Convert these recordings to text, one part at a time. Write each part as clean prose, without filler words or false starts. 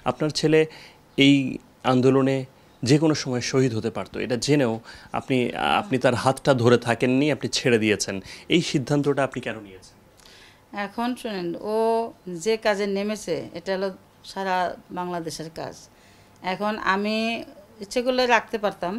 আপনার ছেলে এই আন্দোলনে যে কোনো সময় শহীদ হতে পারতো, এটা জেনেও আপনি আপনি তার হাতটা ধরে থাকেননি, আপনি ছেড়ে দিয়েছেন। এই সিদ্ধান্তটা আপনি কেন নিয়েছেন? এখন শুনেন, ও যে কাজে নেমেছে এটা হলো সারা বাংলাদেশের কাজ। এখন আমি ইচ্ছে করলে রাখতে পারতাম,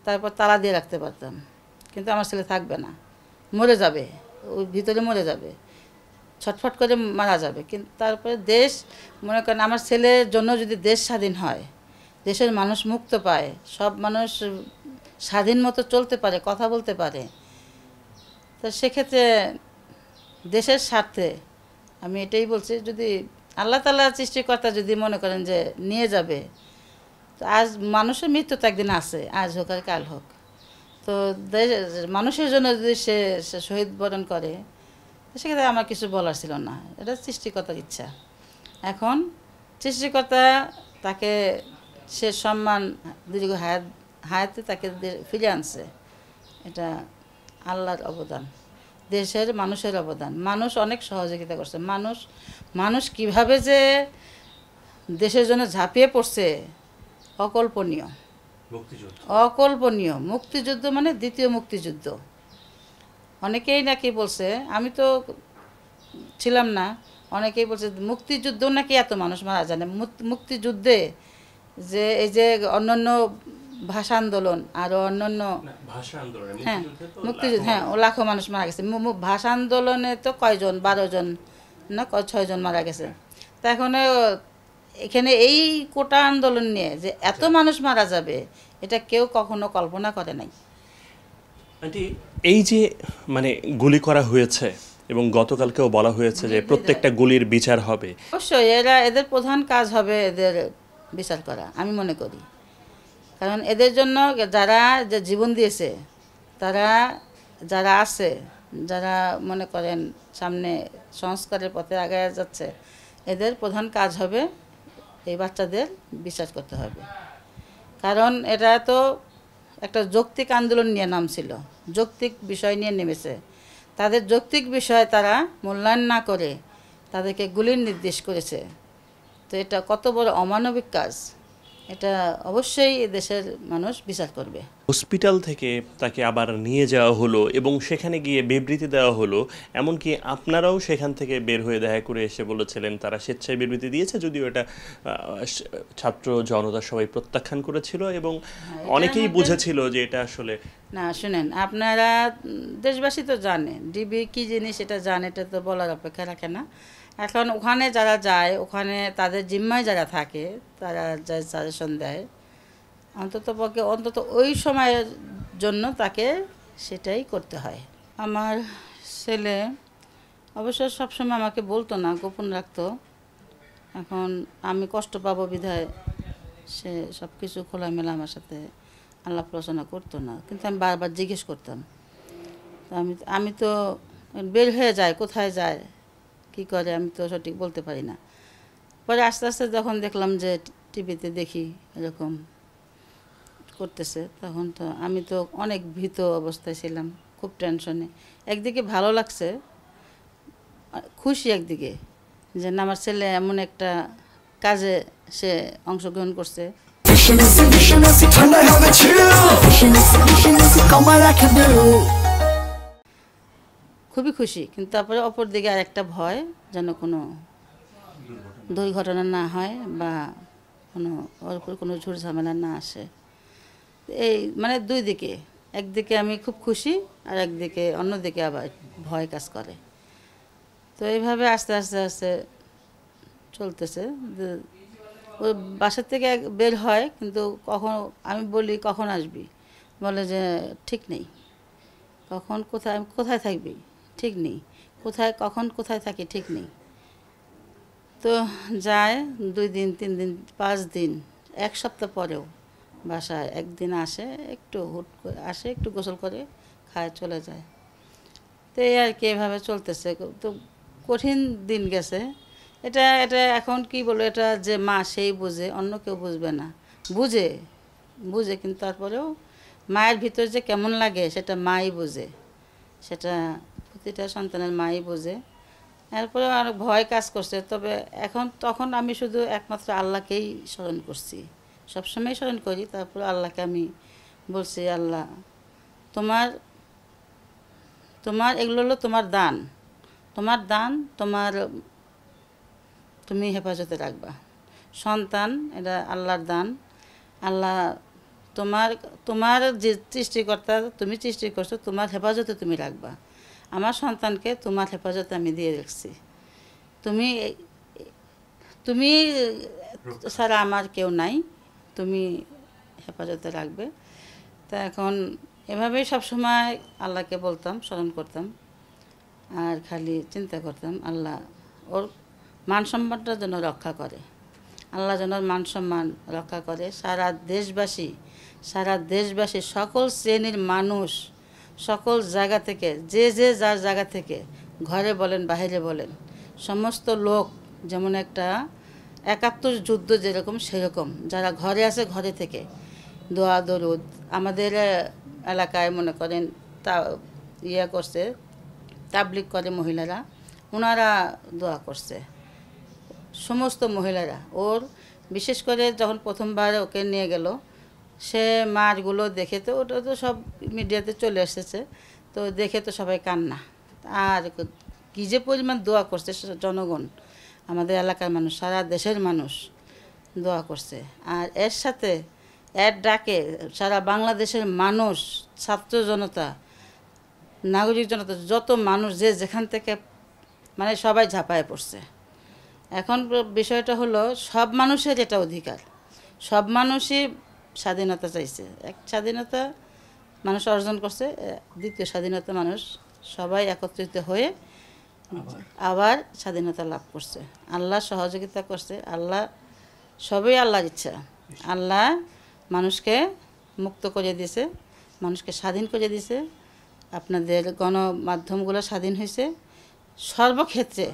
তারপর তালা দিয়ে রাখতে পারতাম, কিন্তু আমার ছেলে থাকবে না, মরে যাবে, ওই ভিতরে মরে যাবে, ছটফট করে মারা যাবে। কিন্তু তারপরে দেশ, মনে করেন আমার ছেলের জন্য যদি দেশ স্বাধীন হয়, দেশের মানুষ মুক্ত পায়, সব মানুষ স্বাধীন মতো চলতে পারে, কথা বলতে পারে, তো সেক্ষেত্রে দেশের স্বার্থে আমি এটাই বলছি, যদি আল্লাহ তাআলা সৃষ্টিকর্তা যদি মনে করেন যে নিয়ে যাবে, তো আজ মানুষের মৃত্যু তো একদিন আছে, আজ হোক আর কাল হোক, তো মানুষের জন্য যদি সে শহীদ বরণ করে, সেক্ষেত্রে আমার কিছু বলার ছিল না, এটা সৃষ্টিকর্তার ইচ্ছা। এখন সৃষ্টিকর্তা তাকে সে সম্মান দীর্ঘ হায়াতে তাকে ফিরে আনছে, এটা আল্লাহর অবদান, দেশের মানুষের অবদান। মানুষ অনেক সহযোগিতা করছে, মানুষ কিভাবে যে দেশের জন্য ঝাঁপিয়ে পড়ছে, অকল্পনীয়, অকল্পনীয়। মুক্তিযুদ্ধ মানে দ্বিতীয় মুক্তিযুদ্ধ। অনেকেই নাকি বলছে, আমি তো ছিলাম না, অনেকেই বলছে মুক্তিযুদ্ধ নাকি এত মানুষ মারা যায় না। মুক্তিযুদ্ধে যে এই যে অন্যান্য ভাষা আন্দোলন আরও অন্যান্য, হ্যাঁ মুক্তিযুদ্ধ, হ্যাঁ ও লাখো মানুষ মারা গেছে। ভাষা আন্দোলনে তো কয়জন, 12 জন না 6 জন মারা গেছে। তা এখন এখানে এই কোটা আন্দোলন নিয়ে যে এত মানুষ মারা যাবে, এটা কেউ কখনো কল্পনা করে নাই। আন্টি, এই যে মানে গুলি করা হয়েছে এবং গতকালকেও বলা হয়েছে যে প্রত্যেকটা গুলির বিচার হবে, অবশ্যই এদের প্রধান কাজ হবে এদের বিচার করা, আমি মনে করি। কারণ এদের জন্য যারা যে জীবন দিয়েছে, তারা যারা আছে, যারা মনে করেন সামনে সংস্কারের পথে আগায় যাচ্ছে, এদের প্রধান কাজ হবে এই বাচ্চাদের বিচার করতে হবে। কারণ এটা তো একটা যৌক্তিক আন্দোলন নিয়ে নামছিল, যৌক্তিক বিষয় নিয়ে নেমেছে। তাদের যৌক্তিক বিষয় তারা মূল্যায়ন না করে তাদেরকে গুলির নির্দেশ করেছে, তো এটা কত বড় অমানবিক কাজ, এটা অবশ্যই দেশের মানুষ বিচার করবে। হসপিটাল থেকে তাকে আবার নিয়ে যাওয়া হলো এবং সেখানে গিয়ে বিবৃতি দেওয়া হলো, এমনকি আপনারাও সেখান থেকে বের হয়ে দেখা করে এসে বলেছিলেন তারা স্বেচ্ছায় বিবৃতি দিয়েছে, যদিও এটা ছাত্র জনতা সবাই প্রত্যাখ্যান করেছিল এবং অনেকেই বুঝেছিল যে এটা আসলে না। শুনেন, আপনারা দেশবাসী তো জানে ডিবি কী জিনিস, এটা জানে, এটা তো বলার অপেক্ষা রাখে না। এখন ওখানে যারা যায়, ওখানে তাদের জিম্মায় যারা থাকে, তারা যা সাজেশন দেয়, অন্তত ওই সময়ের জন্য তাকে সেটাই করতে হয়। আমার ছেলে অবশ্য সবসময় আমাকে বলতো না, গোপন রাখতো। এখন আমি কষ্ট পাবো বিধায় সে সব কিছু খোলামেলা আমার সাথে আলাপ আলোচনা করতো না, কিন্তু আমি বারবার জিজ্ঞেস করতাম। তো আমি তো বের হয়ে যায়, কোথায় যায়, কী করে, আমি তো সঠিক বলতে পারি না। পরে আস্তে আস্তে যখন দেখলাম যে টিভিতে দেখি এরকম করতেছে, তখন তো আমি তো অনেক ভীত অবস্থায় ছিলাম, খুব টেনশনে। একদিকে ভালো লাগছে, খুশি একদিকে, যে না আমার ছেলে এমন একটা কাজে সে অংশগ্রহণ করছে। খুবই খুশি, কিন্তু তারপরে অপর দিকে আর একটা ভয়, যেন কোনো দুর্ঘটনা না হয় বা ওর উপর কোনো ঝুট ঝামেলা না আসে। এই মানে দুই দিকে, একদিকে আমি খুব খুশি আর একদিকে অন্যদিকে আবার ভয় কাজ করে। তো এইভাবে আস্তে আস্তে আস্তে চলতেছে। ওই বাসার থেকে বের হয়, কিন্তু কখন আমি বলি কখন আসবি, বলে যে ঠিক নেই, কখন কোথায় থাকবি ঠিক নেই, কখন কোথায় থাকি ঠিক নেই। তো যায় 2 দিন 3 দিন 5 দিন 1 সপ্তাহ পরেও বাসায় একদিন আসে, একটু হুট করে আসে, একটু গোসল করে খায় চলে যায়। তো এই আর কি, এভাবে চলতেছে। তো কঠিন দিন গেছে। এটা এখন কি বলবো, এটা যে মা সেই বুঝে, অন্য কেউ বুঝবে না। বুঝে কিন্তু তারপরেও মায়ের ভিতর যে কেমন লাগে সেটা মাই বুঝে, সেটা প্রতিটা সন্তানের মাই বোঝে। এরপরে আর ভয় কাজ করছে, তবে তখন আমি শুধু একমাত্র আল্লাহকেই স্মরণ করছি, সবসময় স্মরণ করি। তারপরে আল্লাহকে আমি বলছি, আল্লাহ তোমার তোমার এগুলো হলো তোমার দান, তোমার দান, তুমি হেফাজতে রাখবা। সন্তান এটা আল্লাহর দান। আল্লাহ তোমার তোমার যে সৃষ্টিকর্তা, তুমি সৃষ্টি করছো, তোমার হেফাজতে তুমি রাখবা। আমার সন্তানকে তোমার হেফাজতে আমি দিয়ে রাখছি। তুমি তুমি ছাড়া আমার কেউ নাই, তুমি হেফাজতে রাখবে। তা এখন এভাবেই সবসময় আল্লাহকে বলতাম, স্মরণ করতাম, আর খালি চিন্তা করতাম আল্লাহ ওর মান সম্মানটা যেন রক্ষা করে, আল্লাহ যেন মান সম্মান রক্ষা করে। সারা দেশবাসী সকল শ্রেণীর মানুষ, সকল জায়গা থেকে, যে যার জায়গা থেকে, ঘরে বলেন বাইরে বলেন, সমস্ত লোক যেমন একটা ৭১ যুদ্ধ যেরকম সেরকম, যারা ঘরে আছে ঘরে থেকে দোয়া দরুদ, আমাদের এলাকায় মনে করেন তা করছে, তাবলিগ করে মহিলারা, ওনারা দোয়া করছে, সমস্ত মহিলারা। ওর বিশেষ করে যখন প্রথমবার ওকে নিয়ে গেল, সে মারগুলো দেখে, তো ওটা তো সব মিডিয়াতে চলে এসেছে, তো দেখে তো সবাই কান্না। আর কী যে পরিমাণ দোয়া করছে জনগণ, আমাদের এলাকার মানুষ, সারা দেশের মানুষ দোয়া করছে। আর এর সাথে এর ডাকে সারা বাংলাদেশের মানুষ, ছাত্র জনতা, নাগরিক জনতা, যত মানুষ যে যেখান থেকে, মানে সবাই ঝাঁপায় পড়ছে। এখন বিষয়টা হলো সব মানুষের এটা অধিকার, সব মানুষই স্বাধীনতা চাইছে। এক স্বাধীনতা মানুষ অর্জন করছে, দ্বিতীয় স্বাধীনতা মানুষ সবাই একত্রিত হয়ে আবার স্বাধীনতা লাভ করছে। আল্লাহ সহযোগিতা করছে, আল্লাহ সবই আল্লাহর ইচ্ছা। আল্লাহ মানুষকে মুক্ত করে দিয়েছে, মানুষকে স্বাধীন করে দিয়েছে, আপনাদের গণমাধ্যমগুলো স্বাধীন হয়েছে, সর্বক্ষেত্রে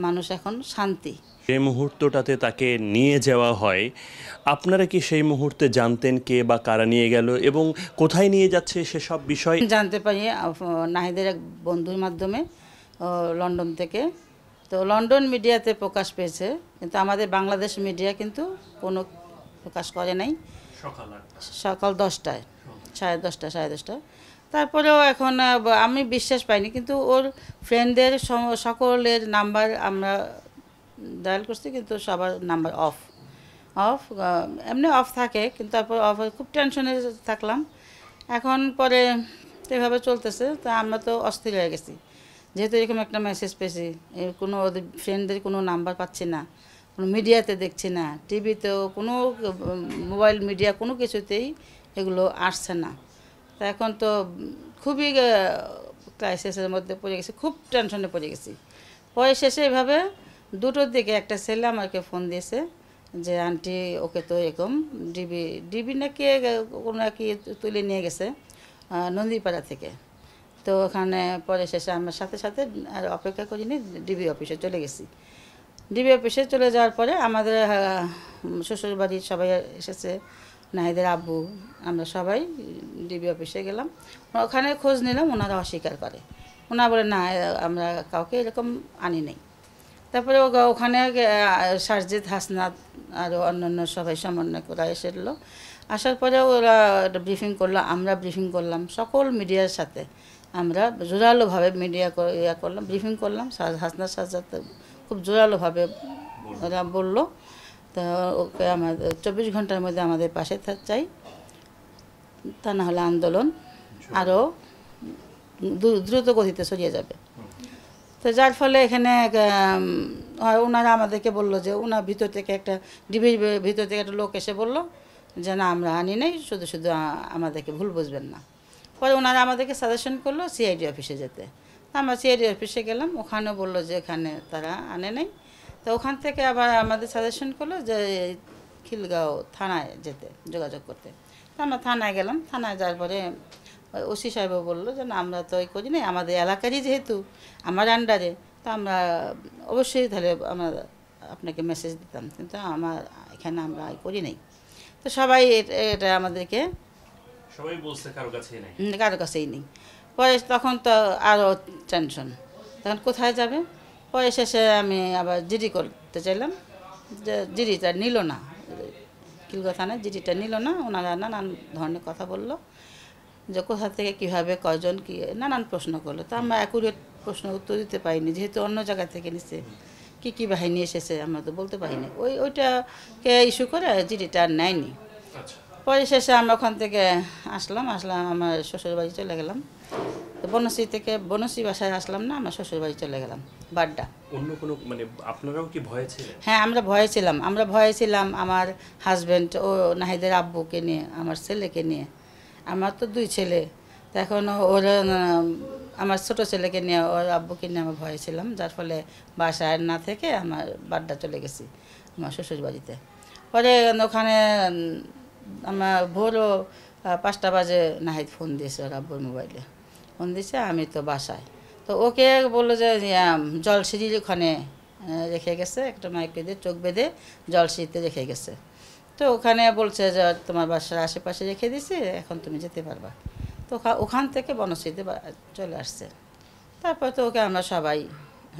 মানুষ এখন শান্তি। যে মুহূর্তটাতে তাকে নিয়ে যাওয়া হয়, আপনারা কি সেই মুহূর্তে জানতেন কে বা কারা নিয়ে গেল এবং কোথায় নিয়ে যাচ্ছে সেসব বিষয়? জানতে পারি নাহিদের এক বন্ধুর মাধ্যমে, লন্ডন থেকে। তো লন্ডন মিডিয়াতে প্রকাশ পেয়েছে, কিন্তু আমাদের বাংলাদেশ মিডিয়া কিন্তু কোনো প্রকাশ করে নাই। সকাল 10টায়, 10:30 তারপরেও এখন আমি বিশ্বাস পাইনি, কিন্তু ওর ফ্রেন্ডদের সকলের নাম্বার আমরা ডায়াল করছি, কিন্তু সবার নাম্বার অফ এমনি অফ থাকে, কিন্তু তারপর অফ, খুব টেনশনে থাকলাম। এখন পরে এভাবে চলতেছে, তা আমরা তো অস্থির হয়ে গেছি, যেহেতু এরকম একটা মেসেজ পেয়েছি, কোনো ওদের ফ্রেন্ডদের কোনো নাম্বার পাচ্ছি না, কোনো মিডিয়াতে দেখছি না, টিভিতেও কোনো মোবাইল মিডিয়া কোনো কিছুতেই এগুলো আসছে না। তা এখন তো খুবই ক্রাইসিসের মধ্যে পড়ে গেছি, খুব টেনশনে পড়ে গেছি। পরে শেষে এভাবে 2টোর দিকে একটা ছেলে আমাকে ফোন দিয়েছে যে আন্টি ওকে তো এরকম ডিবি নাকি কোনো কি তুলে নিয়ে গেছে নন্দীপাড়া থেকে। তো ওখানে পরে শেষে আমরা সাথে সাথে আর অপেক্ষা করিনি, ডিবি অফিসে চলে গেছি। ডিবি অফিসে চলে যাওয়ার পরে আমাদের শ্বশুরবাড়ির সবাই এসেছে, নাহিদের আব্বু, আমরা সবাই ডিবি অফিসে গেলাম। ওখানে খোঁজ নিলাম, ওনারা অস্বীকার করে, ওনারা বলে না আমরা কাউকে এরকম আনি নাই। তারপরে ওখানে সারজিৎ, হাসনাত আরও অন্যান্য সবাই সমন্বয় করা এসেছিলো। আসার পরে ওরা ব্রিফিং করলো, আমরা ব্রিফিং করলাম, সকল মিডিয়ার সাথে আমরা জোরালোভাবে করলাম, ব্রিফিং করলাম। হাসনাত, সারজিৎ খুব জোরালোভাবে ওরা বললো, তো ওকে আমাদের 24 ঘন্টার মধ্যে আমাদের পাশে চাই, তা না হলে আন্দোলন আরও দ্রুত গতিতে ছড়িয়ে যাবে। তো যার ফলে এখানে ওনারা আমাদেরকে বললো যে ওনার ভিতর থেকে একটা ডিবির ভিতর থেকে একটা লোক এসে বললো যে না আমরা আনি নাই, শুধু শুধু আমাদেরকে ভুল বুঝবেন না। পরে ওনারা আমাদেরকে সাজেশন করলো সিআইডি অফিসে যেতে। আমরা সিআইডি অফিসে গেলাম, ওখানেও বললো যে এখানে তারা আনে নাই। তো ওখান থেকে আবার আমাদের সাজেশন করলো যে খিলগাঁও থানায় যেতে, যোগাযোগ করতে। তো আমরা থানায় গেলাম, থানায় যাওয়ার পরে ওসি সাহেবও বললো যে না আমরা তো ওই করি নাই, আমাদের এলাকারই যেহেতু আমার আন্ডারে, তো আমরা অবশ্যই তাহলে আমরা আপনাকে মেসেজ দিতাম, কিন্তু আমার এখানে আমরা করি নাই। তো সবাই এটা আমাদেরকে সবাই বলছে কারো কাছেই নেই, কারো কাছেই নেই। পরে তখন তো আরও টেনশন, তখন কোথায় যাবে। পরে শেষে আমি আবার জিডি করতে চাইলাম, যে জিডিটা নিল না, কিলগা থানায় জিডিটা নিল না। ওনারা নানান ধরনের কথা বলল, যে কোথা থেকে কীভাবে কয়জন কী নানান প্রশ্ন করলো। তো আমরা অ্যাকুরেট প্রশ্ন উত্তর দিতে পারিনি, যেহেতু অন্য জায়গা থেকে নিচ্ছে, কী বাহিনী এসেছে আমরা তো বলতে পারিনি। ওইটাকে ইস্যু করে জিডিটা আর নেয়নি। পরে শেষে আমরা ওখান থেকে আসলাম আমার শ্বশুর বাড়ি চলে গেলাম। তো বনশ্রী থেকে বনশ্রী বাসায় আসলাম না, আমার শ্বশুর বাড়ি চলে গেলাম বাড্ডা। অন্য কোনো মানে আপনারাও কি ভয়ে ছিলেন? হ্যাঁ, আমরা ভয়ে ছিলাম। আমার হাজব্যান্ড ও নাহিদের আব্বুকে নিয়ে, আমার ছেলেকে নিয়ে। আমার তো 2 ছেলে, তো এখন ওর আমার ছোট ছেলেকে নিয়ে, ওর আব্বুকে নিয়ে আমরা ভয়ে ছিলাম, যার ফলে বাসায় না থেকে আমার বাড্ডা চলে গেছি আমার শ্বশুর বাড়িতে। পরে ওখানে আমার ভোরও 5টা বাজে নাহিদ ফোন দিয়েছে ওর আব্বুর মোবাইলে, ফোন দিয়েছে, আমি তো বাসায়। তো ওকে বললো যে জলসিঁড়ির ওখানে রেখে গেছে, একটা মাইক বেঁধে চোখ বেঁধে জলসিঁড়িতে রেখে গেছে। তো ওখানে বলছে যে তোমার বাসার আশেপাশে রেখে দিছি, এখন তুমি যেতে পারবা। তো ওখান থেকে বনশ্রীতে চলে আসছে। তারপর তো ওকে আমরা সবাই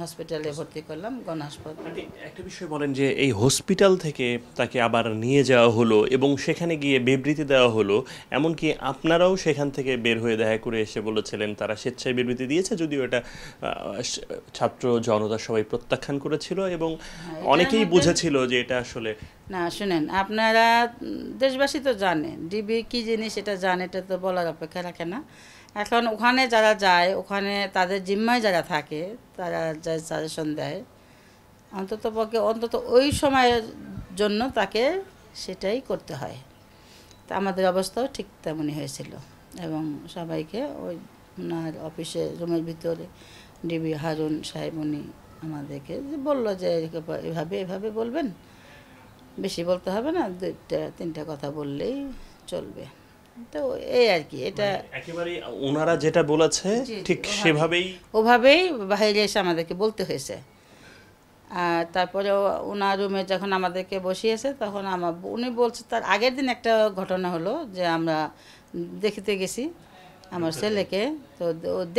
হসপিটালে ভর্তি করলাম, গণ হাসপাতাল। একটা বিষয় বলেন যে এই হসপিটাল থেকে তাকে আবার নিয়ে যাওয়া হলো এবং সেখানে গিয়ে বিবৃতি দেওয়া হলো, এমনকি আপনারাও সেখান থেকে বের হয়ে দেখা করে এসে বলেছিলেন তারা স্বেচ্ছায় বিবৃতি দিয়েছে, যদিও এটা ছাত্র জনতা সবাই প্রত্যাখ্যান করেছিল এবং অনেকেই বুঝেছিল যে এটা আসলে না। শুনেন, আপনারা দেশবাসী তো জানে ডিবি কী জিনিস, এটা জানে, এটা তো বলার অপেক্ষা রাখে না। এখন ওখানে যারা যায়, ওখানে তাদের জিম্মায় যারা থাকে, তারা যা সাজেশন দেয়, অন্তত ওই সময়ের জন্য তাকে সেটাই করতে হয়। তা আমাদের অবস্থাও ঠিক তেমনই হয়েছিল এবং সবাইকে ওই ওনার অফিসে রুমের ভিতরে ডিবি হারুন সাহেব উনি আমাদেরকে বললো যে এভাবে বলবেন, বেশি বলতে হবে না, 2-3টা কথা বললেই চলবে। তো এই আর কি, এটা একেবারে ওনারা যেটা বলেছে ঠিক ওভাবেই বাইরে এসে আমাদেরকে বলতে হয়েছে। আর তারপরে ওনার রুমে যখন আমাদেরকে বসিয়েছে, তখন উনি বলছে, তার আগের দিন একটা ঘটনা হলো যে আমরা দেখতে গেছি আমার ছেলেকে। তো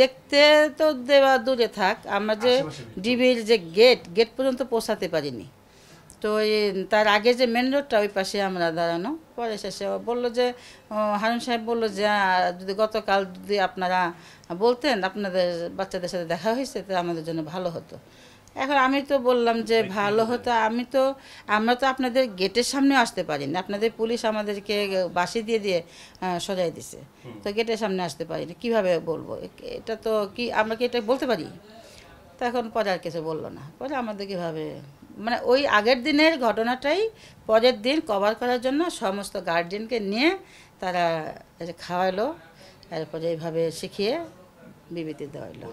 দেখতে তো দেওয়া দূরে থাক, আমরা যে ডিবির যে গেট পর্যন্ত পৌঁছাতে পারিনি। তো তার আগে যে মেন রোডটা, ওই পাশে আমরা দাঁড়ানো। পরে শেষে বললো যে হারুন সাহেব বললো যে যদি গতকাল যদি আপনারা বলতেন আপনাদের বাচ্চাদের সাথে দেখা হয়েছে, তো আমাদের জন্য ভালো হতো। এখন আমি তো বললাম যে ভালো হতো, আমরা তো আপনাদের গেটের সামনে আসতে পারি না, আপনাদের পুলিশ আমাদেরকে বাঁশি দিয়ে সজাই দিছে, তো গেটের সামনে আসতে পারি না, কীভাবে বলবো? এটা তো কি আমরা কি এটা বলতে পারি? তখন পরে আর কিছু বললো না। পরে আমাদের কীভাবে, মানে ওই আগের দিনের ঘটনাটাই পরের দিন কভার করার জন্য সমস্ত গার্জিয়ানকে নিয়ে তারা খাওয়াইলো, তারপরে এইভাবে শিখিয়ে বিবৃতি দেওয়া হলো।